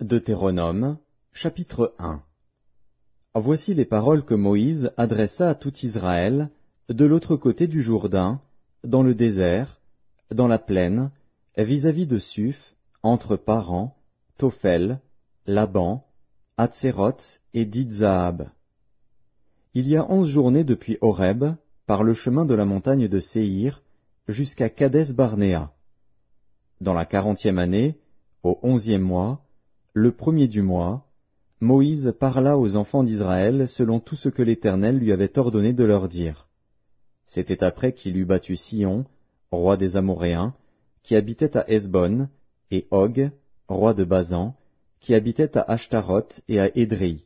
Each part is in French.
Deutéronome, chapitre 1. Voici les paroles que Moïse adressa à tout Israël, de l'autre côté du Jourdain, dans le désert, dans la plaine, vis-à-vis de Suph, entre Paran, Tophel, Laban, Hatséroth et Dibzahab. Il y a 11 journées depuis Horeb, par le chemin de la montagne de Séhir, jusqu'à Kadès-Barnéa. Dans la 40e année, au 11e mois, le premier du mois, Moïse parla aux enfants d'Israël selon tout ce que l'Éternel lui avait ordonné de leur dire. C'était après qu'il eut battu Sihon, roi des Amoréens, qui habitait à Hesbon, et Og, roi de Basan, qui habitait à Ashtaroth et à Édréi.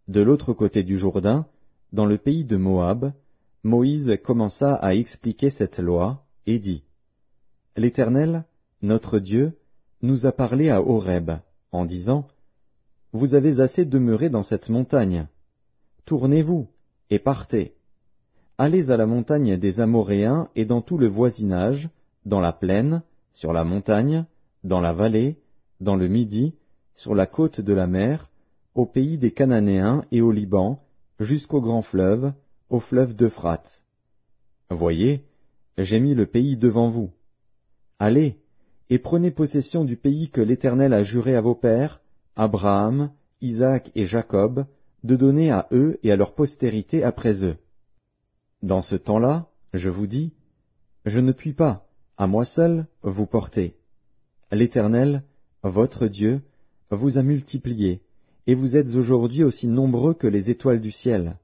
De l'autre côté du Jourdain, dans le pays de Moab, Moïse commença à expliquer cette loi, et dit, « L'Éternel, notre Dieu, nous a parlé à Horeb, en disant, « Vous avez assez demeuré dans cette montagne. Tournez-vous, et partez. Allez à la montagne des Amoréens et dans tout le voisinage, dans la plaine, sur la montagne, dans la vallée, dans le Midi, sur la côte de la mer, au pays des Cananéens et au Liban, jusqu'au grand fleuve, au fleuve d'Euphrate. Voyez, j'ai mis le pays devant vous. Allez, et prenez possession du pays que l'Éternel a juré à vos pères, Abraham, Isaac et Jacob, de donner à eux et à leur postérité après eux. Dans ce temps-là, je vous dis, je ne puis pas, à moi seul, vous porter. L'Éternel, votre Dieu, vous a multiplié, et vous êtes aujourd'hui aussi nombreux que les étoiles du ciel.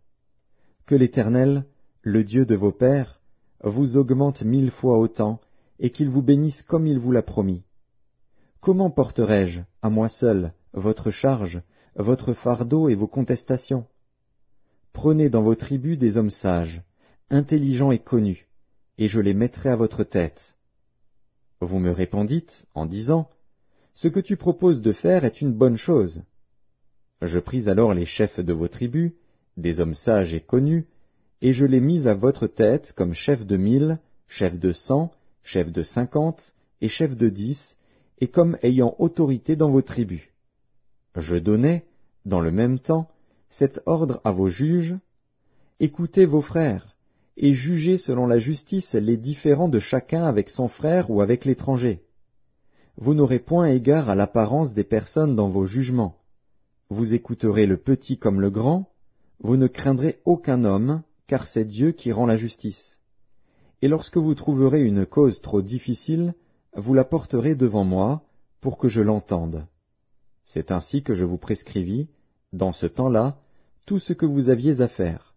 Que l'Éternel, le Dieu de vos pères, vous augmente 1000 fois autant, et qu'il vous bénisse comme il vous l'a promis. Comment porterai-je, à moi seul, votre charge, votre fardeau et vos contestations? Prenez dans vos tribus des hommes sages, intelligents et connus, et je les mettrai à votre tête. Vous me répondîtes, en disant, « Ce que tu proposes de faire est une bonne chose. » Je pris alors les chefs de vos tribus, des hommes sages et connus, et je les mis à votre tête comme chefs de 1000, chefs de 100, chefs de 50 et chefs de 10, et comme ayant autorité dans vos tribus. Je donnais, dans le même temps, cet ordre à vos juges, écoutez vos frères, et jugez selon la justice les différends de chacun avec son frère ou avec l'étranger. Vous n'aurez point égard à l'apparence des personnes dans vos jugements. Vous écouterez le petit comme le grand, vous ne craindrez aucun homme, car c'est Dieu qui rend la justice. Et lorsque vous trouverez une cause trop difficile, vous la porterez devant moi, pour que je l'entende. C'est ainsi que je vous prescrivis, dans ce temps-là, tout ce que vous aviez à faire.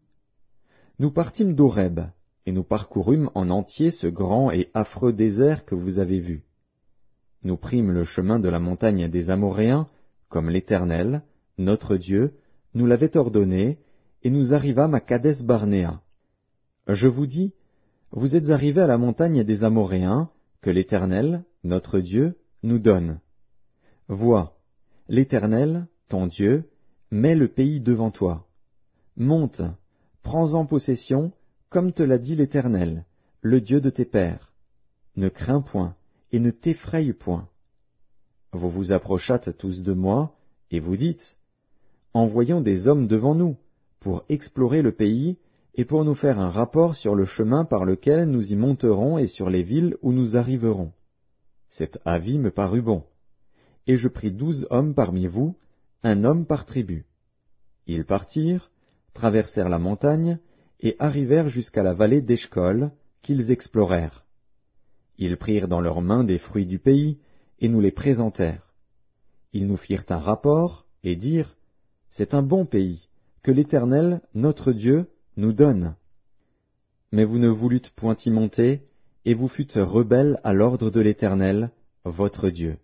Nous partîmes d'Horeb, et nous parcourûmes en entier ce grand et affreux désert que vous avez vu. Nous prîmes le chemin de la montagne des Amoréens, comme l'Éternel, notre Dieu, nous l'avait ordonné, et nous arrivâmes à Kadès-Barnéa. Je vous dis, vous êtes arrivés à la montagne des Amoréens, que l'Éternel, notre Dieu, nous donne. Vois, l'Éternel, ton Dieu, met le pays devant toi. Monte, prends-en possession, comme te l'a dit l'Éternel, le Dieu de tes pères. Ne crains point, et ne t'effraie point. Vous vous approchâtes tous de moi, et vous dites, envoyons des hommes devant nous, pour explorer le pays, et pour nous faire un rapport sur le chemin par lequel nous y monterons et sur les villes où nous arriverons. Cet avis me parut bon. Et je pris 12 hommes parmi vous, un homme par tribu. Ils partirent, traversèrent la montagne, et arrivèrent jusqu'à la vallée d'Eshcol, qu'ils explorèrent. Ils prirent dans leurs mains des fruits du pays, et nous les présentèrent. Ils nous firent un rapport, et dirent, « C'est un bon pays, que l'Éternel, notre Dieu, nous donne. » Mais vous ne voulûtes point y monter, et vous fûtes rebelles à l'ordre de l'Éternel, votre Dieu.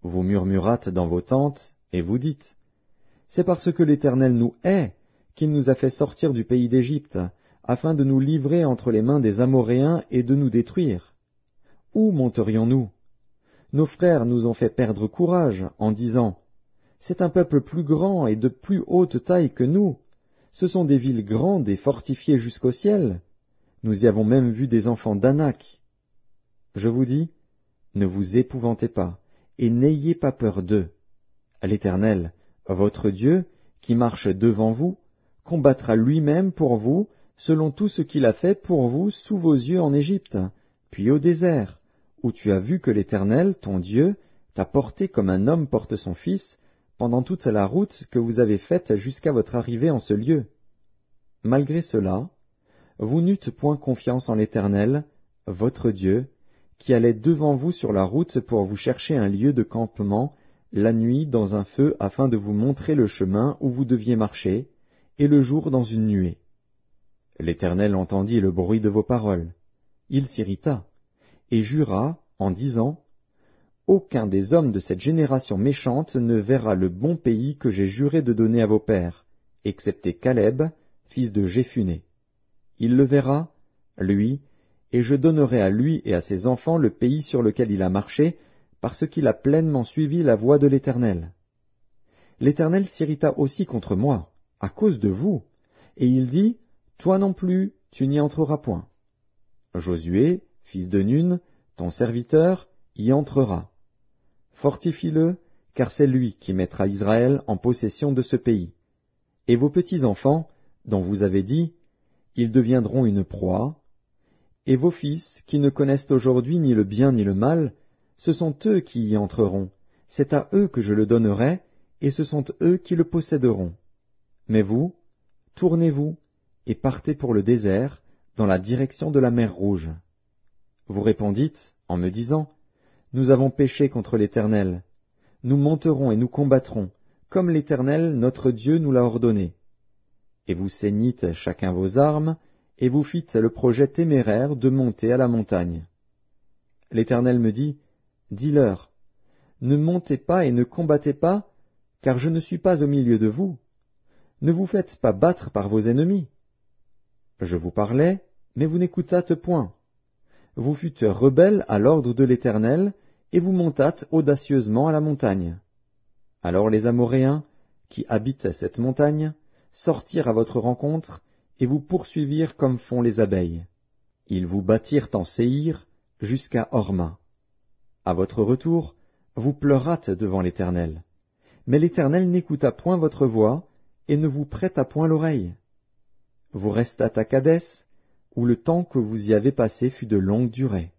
Vous murmurâtes dans vos tentes, et vous dites, « C'est parce que l'Éternel nous hait, qu'il nous a fait sortir du pays d'Égypte, afin de nous livrer entre les mains des Amoréens et de nous détruire. Où monterions-nous? Nos frères nous ont fait perdre courage, en disant, « C'est un peuple plus grand et de plus haute taille que nous. Ce sont des villes grandes et fortifiées jusqu'au ciel. Nous y avons même vu des enfants d'Anak. » Je vous dis, ne vous épouvantez pas, et n'ayez pas peur d'eux. L'Éternel, votre Dieu, qui marche devant vous, combattra lui-même pour vous, selon tout ce qu'il a fait pour vous sous vos yeux en Égypte, puis au désert, où tu as vu que l'Éternel, ton Dieu, t'a porté comme un homme porte son fils, pendant toute la route que vous avez faite jusqu'à votre arrivée en ce lieu. Malgré cela, vous n'eûtes point confiance en l'Éternel, votre Dieu, qui allait devant vous sur la route pour vous chercher un lieu de campement, la nuit dans un feu afin de vous montrer le chemin où vous deviez marcher, et le jour dans une nuée. L'Éternel entendit le bruit de vos paroles. Il s'irrita, et jura, en disant, « Aucun des hommes de cette génération méchante ne verra le bon pays que j'ai juré de donner à vos pères, excepté Caleb, fils de Jéphuné. Il le verra, lui, et je donnerai à lui et à ses enfants le pays sur lequel il a marché, parce qu'il a pleinement suivi la voie de l'Éternel. L'Éternel s'irrita aussi contre moi, à cause de vous, et il dit, « Toi non plus, tu n'y entreras point. » Josué, fils de Nun, ton serviteur, y entrera. Fortifie-le, car c'est lui qui mettra Israël en possession de ce pays. Et vos petits-enfants, dont vous avez dit, ils deviendront une proie, et vos fils, qui ne connaissent aujourd'hui ni le bien ni le mal, ce sont eux qui y entreront, c'est à eux que je le donnerai, et ce sont eux qui le posséderont. Mais vous, tournez-vous, et partez pour le désert, dans la direction de la mer Rouge. Vous répondîtes, en me disant, Nous avons péché contre l'Éternel. Nous monterons et nous combattrons, comme l'Éternel, notre Dieu, nous l'a ordonné. Et vous ceignîtes chacun vos armes, et vous fîtes le projet téméraire de monter à la montagne. L'Éternel me dit, Dis-leur, ne montez pas et ne combattez pas, car je ne suis pas au milieu de vous. Ne vous faites pas battre par vos ennemis. Je vous parlais, mais vous n'écoutâtes point. Vous fûtes rebelles à l'ordre de l'Éternel, et vous montâtes audacieusement à la montagne. Alors les Amoréens, qui habitent cette montagne, sortirent à votre rencontre, et vous poursuivirent comme font les abeilles. Ils vous battirent en Séhir, jusqu'à Horma. À votre retour, vous pleurâtes devant l'Éternel. Mais l'Éternel n'écouta point votre voix, et ne vous prêta point l'oreille. Vous restâtes à Kadès, où le temps que vous y avez passé fut de longue durée.